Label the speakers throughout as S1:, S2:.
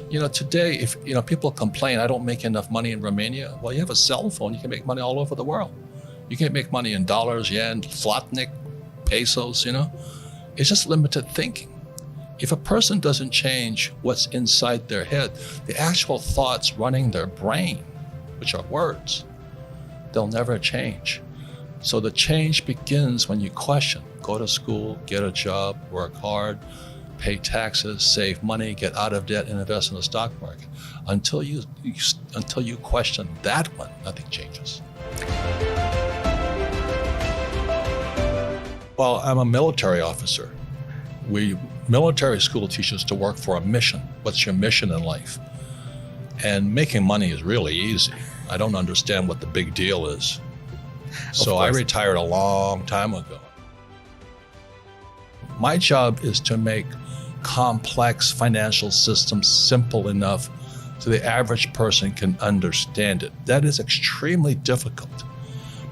S1: Today, if people complain, I don't make enough money in Romania. Well, you have a cell phone, you can make money all over the world. You can make money in dollars, yen, zlotnik, pesos, It's just limited thinking. If a person doesn't change what's inside their head, the actual thoughts running their brain, which are words, they'll never change. So the change begins when you question. Go to school, get a job, work hard, pay taxes, save money, get out of debt, and invest in the stock market. Until you question that one, nothing changes. Well, I'm a military officer. Military school teaches to work for a mission. What's your mission in life? And making money is really easy. I don't understand what the big deal is. So I retired a long time ago. My job is to make complex financial systems simple enough so the average person can understand it. That is extremely difficult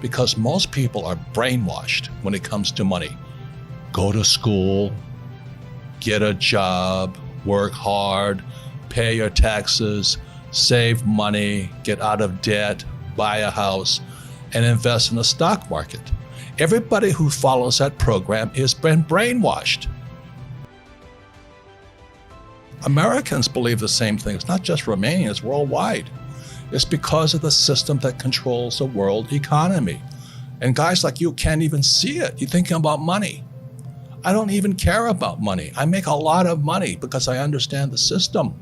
S1: because most people are brainwashed when it comes to money. Go to school, get a job, work hard, pay your taxes, save money, get out of debt, buy a house, and invest in the stock market. Everybody who follows that program has been brainwashed. Americans believe the same thing. It's not just Romania, it's worldwide. It's because of the system that controls the world economy. And guys like you can't even see it. You're thinking about money. I don't even care about money. I make a lot of money because I understand the system.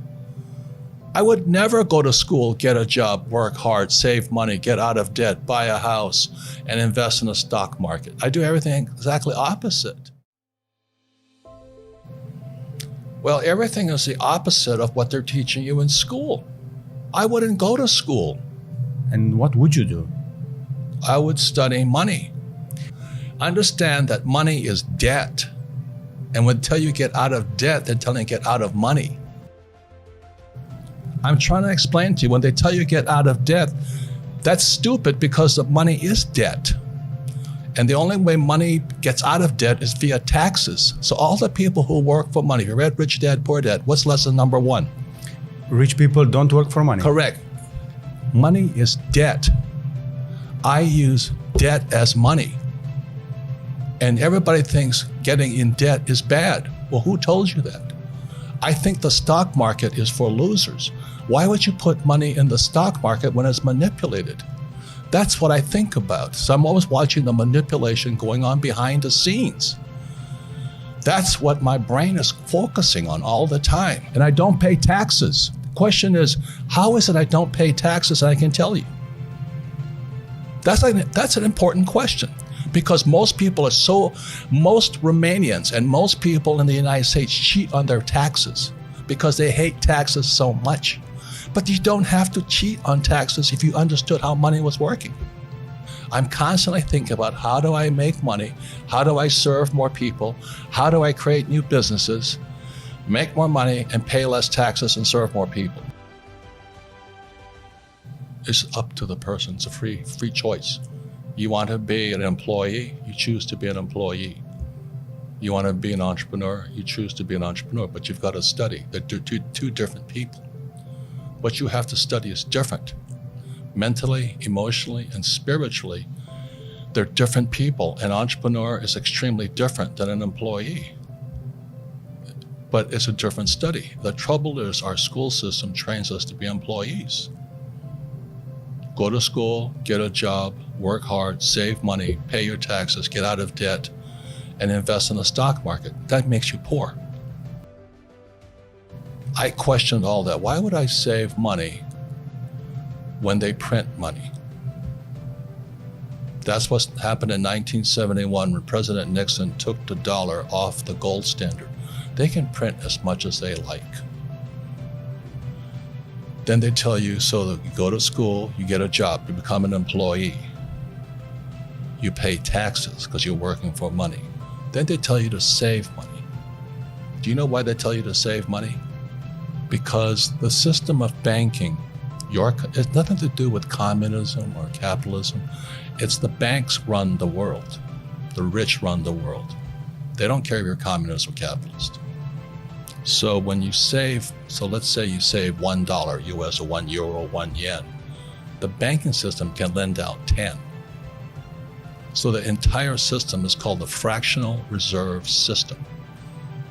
S1: I would never go to school, get a job, work hard, save money, get out of debt, buy a house, and invest in the stock market. I do everything exactly opposite. Well, everything is the opposite of what they're teaching you in school. I wouldn't go to school.
S2: And what would you do?
S1: I would study money. Understand that money is debt. And until you get out of debt, they're telling you to get out of money. I'm trying to explain to you, when they tell you get out of debt, that's stupid because the money is debt. And the only way money gets out of debt is via taxes. So all the people who work for money, you read Rich Dad, Poor Dad, what's lesson number 1?
S2: Rich people don't work for money.
S1: Correct. Money is debt. I use debt as money. And everybody thinks getting in debt is bad. Well, who told you that? I think the stock market is for losers. Why would you put money in the stock market when it's manipulated? That's what I think about. So I'm always watching the manipulation going on behind the scenes. That's what my brain is focusing on all the time. And I don't pay taxes. The question is, how is it I don't pay taxes? And I can tell you. That's an important question. Because most Romanians and most people in the United States cheat on their taxes because they hate taxes so much. But you don't have to cheat on taxes if you understood how money was working. I'm constantly thinking about how do I make money? How do I serve more people? How do I create new businesses, make more money, and pay less taxes and serve more people? It's up to the person. It's a free choice. You want to be an employee, you choose to be an employee. You want to be an entrepreneur, you choose to be an entrepreneur, but you've got to study. They're two different people. What you have to study is different. Mentally, emotionally, and spiritually, they're different people. An entrepreneur is extremely different than an employee. But it's a different study. The trouble is our school system trains us to be employees. Go to school, get a job, work hard, save money, pay your taxes, get out of debt, and invest in the stock market. That makes you poor. I questioned all that. Why would I save money when they print money? That's what happened in 1971 when President Nixon took the dollar off the gold standard. They can print as much as they like. Then they tell you, so that you go to school, you get a job, you become an employee. You pay taxes because you're working for money. Then they tell you to save money. Do you know why they tell you to save money? Because the system of banking, it's nothing to do with communism or capitalism. It's the banks run the world. The rich run the world. They don't care if you're communist or capitalist. So when you save, so let's say you save $1 US or €1, 1 yen, the banking system can lend out 10. So the entire system is called the fractional reserve system.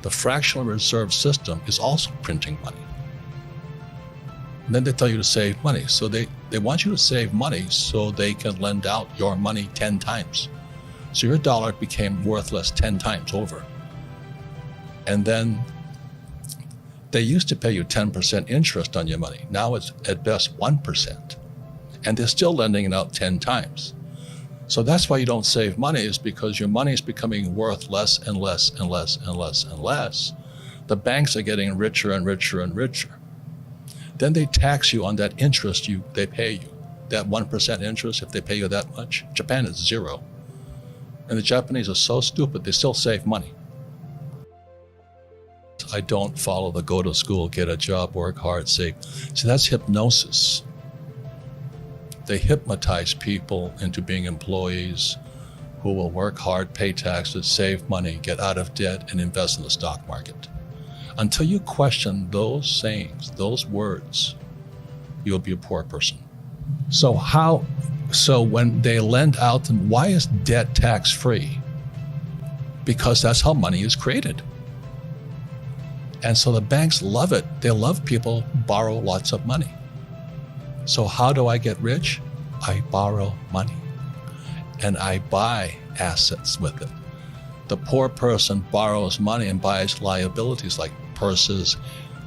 S1: The fractional reserve system is also printing money. And then they tell you to save money. So they want you to save money so they can lend out your money 10 times. So your dollar became worthless 10 times over. And then they used to pay you 10% interest on your money. Now it's at best 1%. And they're still lending it out 10 times. So that's why you don't save money, is because your money is becoming worth less and less and less and less and less. The banks are getting richer and richer and richer. Then they tax you on that interest they pay you. That 1% interest, if they pay you that much. Japan is 0. And the Japanese are so stupid, they still save money. I don't follow the go to school, get a job, work hard, save. See, that's hypnosis. They hypnotize people into being employees who will work hard, pay taxes, save money, get out of debt, and invest in the stock market. Until you question those sayings, those words, you'll be a poor person. So when they lend out, why is debt tax-free? Because that's how money is created. And so the banks love it. They love people who borrow lots of money. So how do I get rich? I borrow money and I buy assets with it. The poor person borrows money and buys liabilities like purses,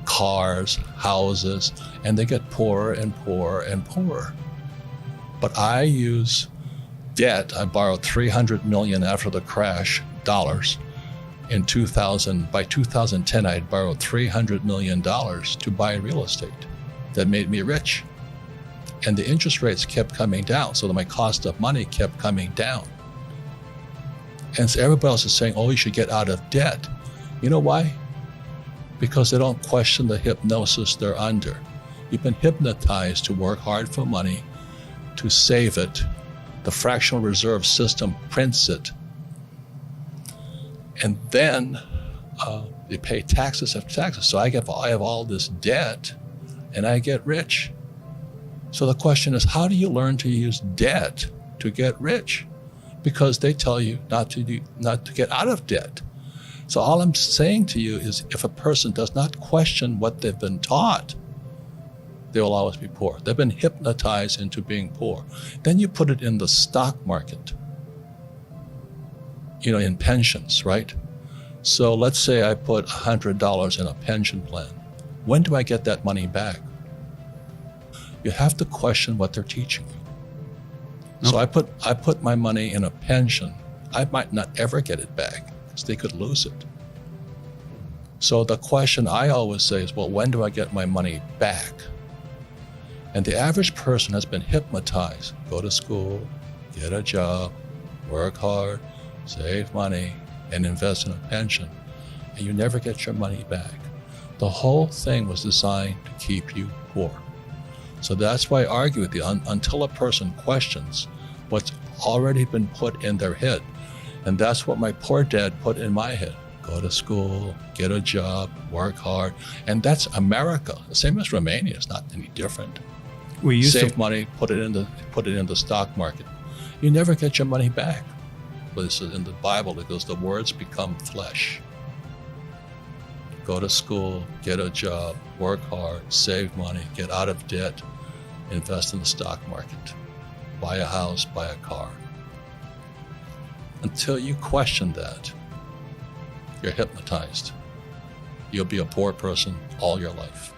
S1: cars, houses, and they get poorer and poorer and poorer. But I use debt. I borrowed $300 million after the crash, dollars. In 2000, by 2010, I had borrowed $300 million to buy real estate. That made me rich. And the interest rates kept coming down, so that my cost of money kept coming down. And so everybody else is saying, oh, you should get out of debt. You know why? Because they don't question the hypnosis they're under. You've been hypnotized to work hard for money, to save it. The fractional reserve system prints it. And then they pay taxes after taxes. So I have all this debt and I get rich. So the question is, how do you learn to use debt to get rich? Because they tell you not to get out of debt. So all I'm saying to you is, if a person does not question what they've been taught, they will always be poor. They've been hypnotized into being poor. Then you put it in the stock market, in pensions, right? So let's say I put $100 in a pension plan. When do I get that money back? You have to question what they're teaching you. No. So I put my money in a pension. I might not ever get it back because they could lose it. So the question I always say is, well, when do I get my money back? And the average person has been hypnotized. Go to school, get a job, work hard, save money, and invest in a pension. And you never get your money back. The whole thing was designed to keep you poor. So that's why I argue with you, until a person questions what's already been put in their head. And that's what my poor dad put in my head. Go to school, get a job, work hard. And that's America. The same as Romania. It's not any different. Save money, put it in the stock market. You never get your money back. But this is in the Bible, it goes, the words become flesh. Go to school, get a job, work hard, save money, get out of debt, invest in the stock market, buy a house, buy a car. Until you question that, you're hypnotized. You'll be a poor person all your life.